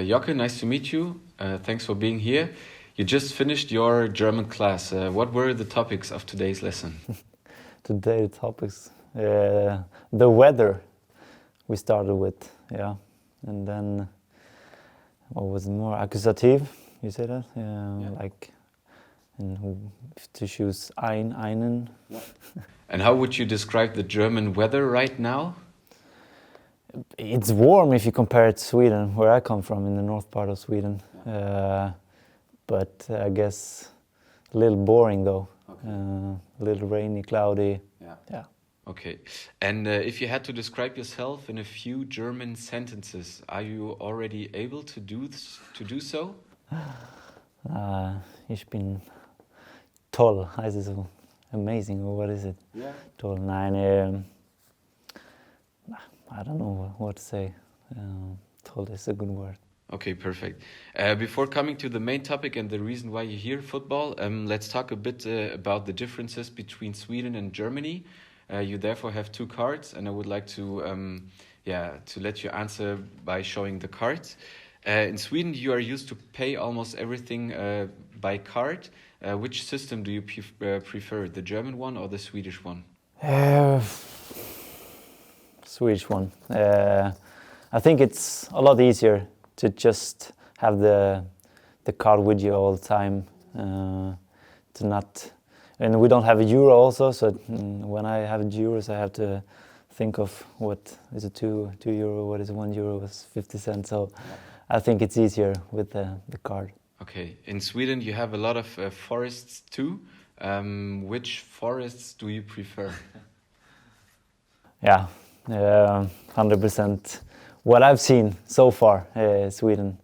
Jocke, nice to meet you. Thanks for being here. You just finished your German class. What were the topics of today's lesson? Today's topics, the weather we started with, yeah. And then, what was more, accusative, you say that? Yeah. Like, to choose einen. Yeah. And how would you describe the German weather right now? It's warm if you compare it to Sweden, where I come from, in the north part of Sweden. Yeah. But I guess a little boring though. Okay. A little rainy, cloudy. Yeah. Okay. And if you had to describe yourself in a few German sentences, are you already able to do so? Ich bin toll, heißt es so. Amazing, or what is it? Yeah. Toll, nein, I don't know what to say. Toll is a good word. Okay, perfect. Before coming to the main topic and the reason why you're here, football, let's talk a bit about the differences between Sweden and Germany. You therefore have two cards, and I would like to let you answer by showing the cards. In Sweden, you are used to pay almost everything by card. Which system do you prefer, the German one or the Swedish one? Swedish one. I think it's a lot easier to just have the card with you all the time. And we don't have a euro also, so when I have euros, I have to think of what is it, €2, what is €1 is 50 cents. So I think it's easier with the card. Okay, in Sweden you have a lot of forests too. Which forests do you prefer? Yeah, 100%. What I've seen so far, Sweden.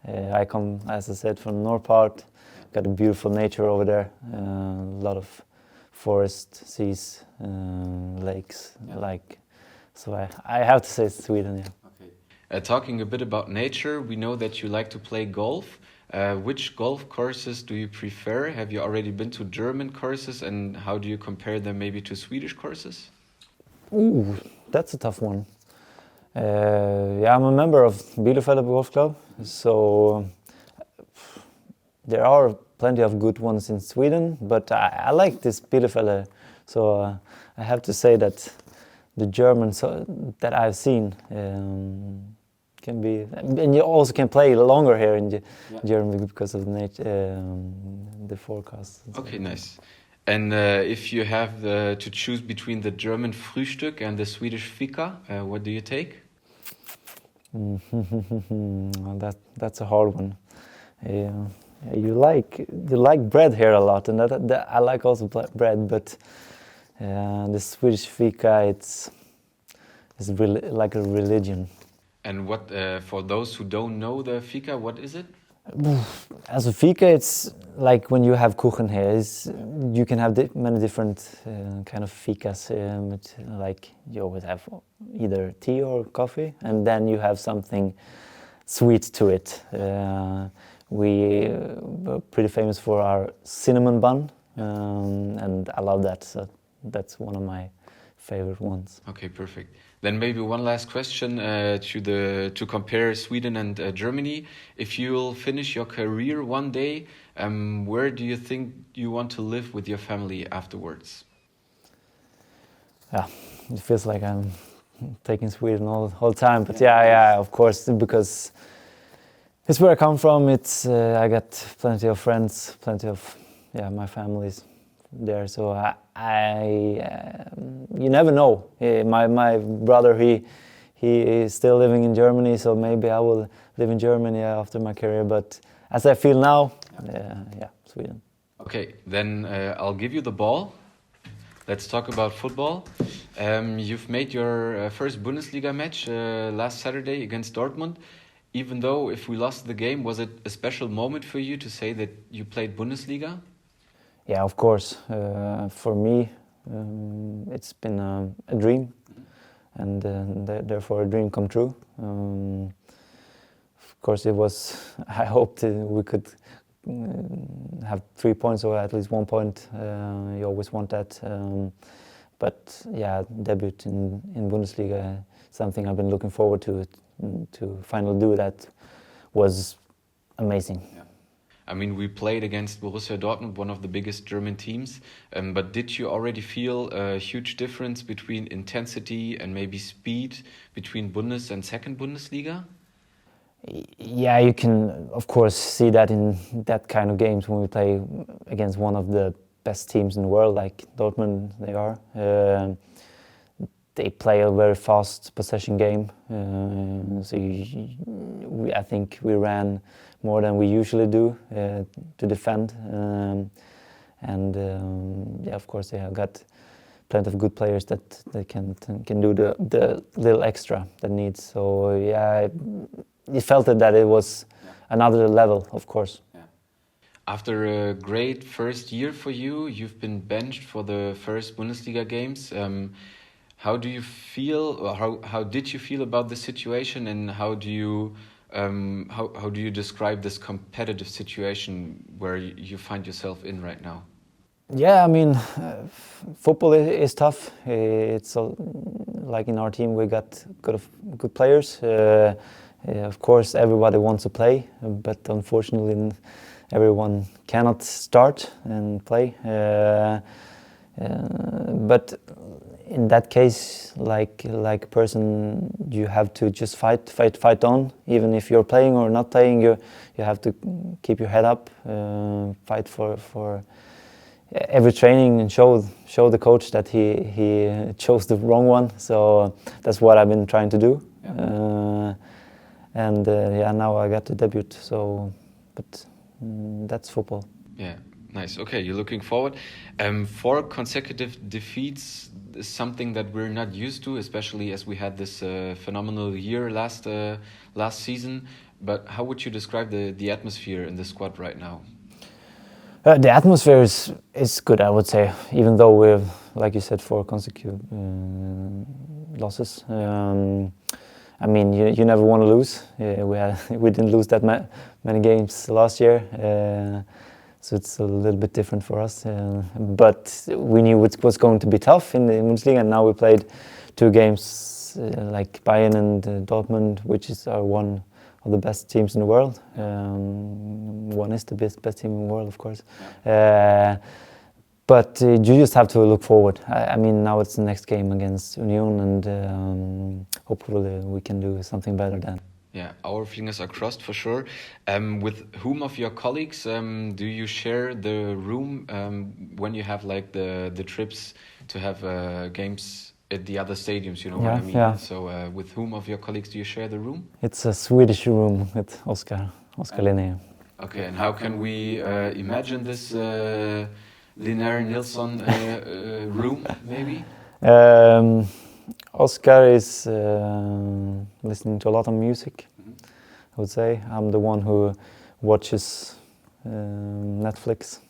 I come, as I said, from the north part. Got a beautiful nature over there. A lot of forest, seas, lakes. So I have to say Sweden. Yeah. Okay. Talking a bit about nature, we know that you like to play golf. Which golf courses do you prefer? Have you already been to German courses, and how do you compare them maybe to Swedish courses? Ooh, that's a tough one. I'm a member of Bielefeld Golf Club, so there are plenty of good ones in Sweden, but I like this Bielefeld, so I have to say that the Germans that I've seen can be, and you also can play longer here in Germany because of the forecast. Okay, nice. And if you have to choose between the German Frühstück and the Swedish Fika, what do you take? That's a hard one. You like bread here a lot, and that I like also bread. But the Swedish Fika, it's really like a religion. And what for those who don't know the Fika, what is it? As a Fika, it's like when you have Kuchen here. You can have many different kind of Fikas. Like you always have either tea or coffee, and then you have something sweet to it. We were pretty famous for our cinnamon bun, and I love that. So that's one of my favorite ones. Okay, perfect. Then maybe one last question to compare Sweden and Germany. If you'll finish your career one day, where do you think you want to live with your family afterwards? Yeah, it feels like I'm taking Sweden all the time, but yeah, of course, because it's where I come from. It's I got plenty of friends, my family's there, so you never know. My brother, he is still living in Germany, so maybe I will live in Germany after my career. But as I feel now, Sweden. Okay, then I'll give you the ball. Let's talk about football. You've made your first Bundesliga match last Saturday against Dortmund. Even though if we lost the game, was it a special moment for you to say that you played Bundesliga? Yeah, of course. For me, it's been a dream, and therefore a dream come true. Of course, it was. I hoped we could have 3 points or at least 1 point. You always want that. But yeah, debut in Bundesliga, something I've been looking forward to finally do that was amazing. Yeah. I mean, we played against Borussia Dortmund, one of the biggest German teams, but did you already feel a huge difference between intensity and maybe speed between Bundes and second Bundesliga? Yeah, you can of course see that in that kind of games when we play against one of the best teams in the world, like Dortmund they are. They play a very fast possession game, so I think we ran more than we usually do to defend, yeah, of course they have got plenty of good players that can do the little extra that needs. So yeah, you felt that it was another level, of course. Yeah. After a great first year for you, you've been benched for the first Bundesliga games. How do you feel, or how did you feel about the situation, and how do you describe this competitive situation where you find yourself in right now? Yeah, I mean, football is tough. It's like in our team we got good players. Of course, everybody wants to play, but unfortunately, everyone cannot start and play. But in that case, like a person, you have to just fight on. Even if you're playing or not playing, you have to keep your head up, fight for every training, and show the coach that he chose the wrong one. So that's what I've been trying to do. Yeah. Yeah, now I got to debut. So, but that's football. Yeah. Nice. Okay, you're looking forward. 4 consecutive defeats is something that we're not used to, especially as we had this phenomenal year last season. But how would you describe the atmosphere in the squad right now? The atmosphere is good, I would say, even though we've, like you said, 4 consecutive losses. I mean, you never want to lose. We didn't lose that many games last year. So it's a little bit different for us, but we knew it was going to be tough in the Bundesliga, and now we played 2 games like Bayern and Dortmund, which is one of the best teams in the world. One is the best team in the world, of course. But you just have to look forward. I mean, now it's the next game against Union, and hopefully we can do something better then. Yeah, our fingers are crossed for sure. With whom of your colleagues do you share the room when you have like the trips to have games at the other stadiums? You know what I mean? Yeah. So with whom of your colleagues do you share the room? It's a Swedish room with Oscar Linné. Okay, and how can we imagine this Linné Nilsson room, maybe? Oscar is listening to a lot of music, I would say. I'm the one who watches Netflix.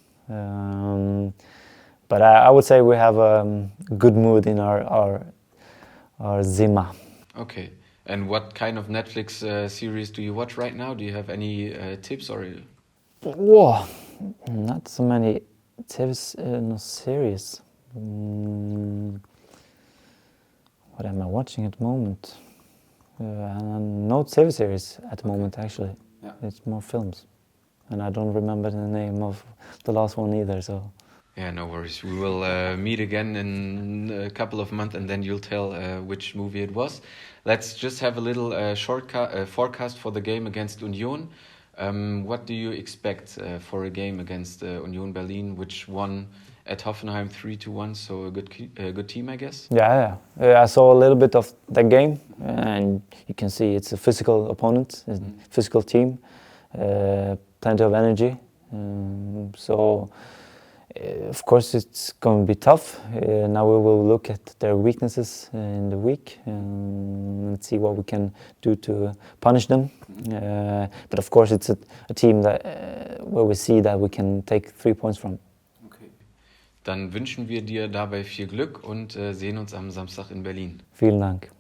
But I would say we have a good mood in our Zimmer. Okay. And what kind of Netflix series do you watch right now? Do you have any tips or? Whoa, not so many tips, no series. What am I watching at the moment? No TV series at the moment, actually. Yeah. It's more films. And I don't remember the name of the last one either, so... Yeah, no worries. We will meet again in a couple of months, and then you'll tell which movie it was. Let's just have a little forecast for the game against Union. What do you expect for a game against Union Berlin, which won at Hoffenheim 3-1, so a good team, I guess? Yeah. I saw a little bit of that game, and you can see it's a physical opponent, a physical team, plenty of energy. So, of course, it's going to be tough. Now we will look at their weaknesses in the week and see what we can do to punish them. But of course, it's a team that where we see that we can take 3 points from. Dann wünschen wir dir dabei viel Glück und sehen uns am Samstag in Berlin. Vielen Dank.